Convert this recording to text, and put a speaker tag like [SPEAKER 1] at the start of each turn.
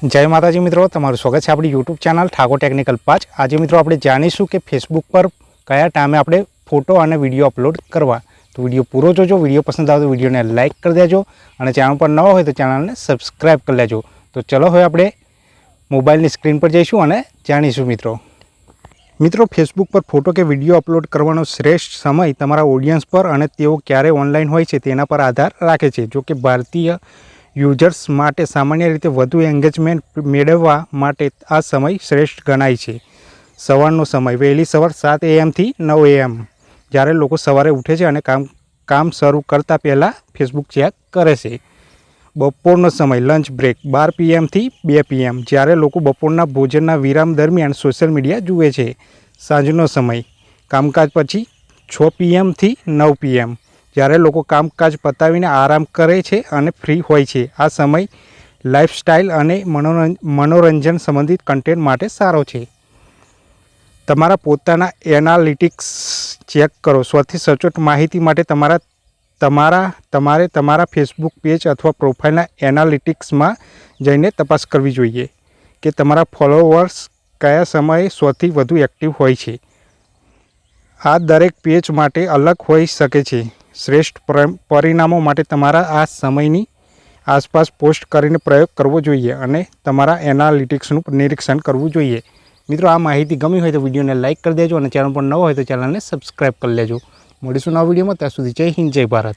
[SPEAKER 1] जय माताजी मित्रों, तमारुं स्वागत है अपनी यूट्यूब चैनल ठाकोर टेक्निकल 5। आज मित्रों આપણે જાણીશું કે फेसबुक पर કયા ટાઈમે આપણે फोटो और विडियो अपलोड करवा। तो विडियो पूरो जोजो। विडियो पसंद आए तो विडियो ने लाइक कर देजो और चैनल पर नवा हो तो चैनल ने सब्सक्राइब कर लेजो। तो चलो હવે આપણે મોબાઈલની સ્ક્રીન પર જઈશું અને જાણીશું મિત્રો फेसबुक पर फोटो के विडियो अपलोड करવાનો શ્રેષ્ઠ સમય તમારા ઓડિયન્સ પર અને તેઓ ક્યારે ઓનલાઈન હોય છે તેના પર આધાર રાખે છે। જો કે ભારતીય यूजर्स माटे सामान्य रीते वधु एंगेजमेंट मेळववा माटे आ समय श्रेष्ठ गणाय छे। सवारनो समय वहेली सवार 7 AM थी 9 AM ज्यारे लोको सवारे उठे छे अने काम शरू करता पहला फेसबुक चेक करे छे। बपोरनो समय लंच ब्रेक 12 PM थी 2 PM ज्यारे लोको बपोरना भोजनना विराम दरमियान सोशल मीडिया जुए छे। सांजनो समय कामकाज पछी 6 PM थी 9 PM જ્યારે લોકો કામકાજ પતાવીને આરામ કરે છે અને ફ્રી હોય છે। આ સમય લાઇફસ્ટાઇલ અને મનોરંજન સંબંધિત કન્ટેન્ટ માટે સારો છે। તમારા પોતાના એનાલિટિક્સ ચેક કરો। સૌથી સચોટ માહિતી માટે તમારે તમારા ફેસબુક પેજ અથવા પ્રોફાઇલના એનાલિટિક્સમાં જઈને તપાસ કરવી જોઈએ કે તમારા ફોલોવર્સ કયા સમયે સૌથી વધુ એક્ટિવ હોય છે। આ દરેક પેજ માટે અલગ હોઈ શકે છે। श्रेष्ठ परिणामों माटे तमारा आ समयनी आसपास पोस्ट करीने प्रयोग करवो जोईए अने तमारा एनालिटिक्सनुं निरीक्षण करवुं जोईए। मित्रों, आ माहिती गमी होय तो विडियो ने लाइक कर देजो और चैनल पर नवा होय तो चैनल ने सब्सक्राइब कर लेजो। मळीशुं नवा विडियोमां। त्यां सुधी जय हिंद, जय भारत।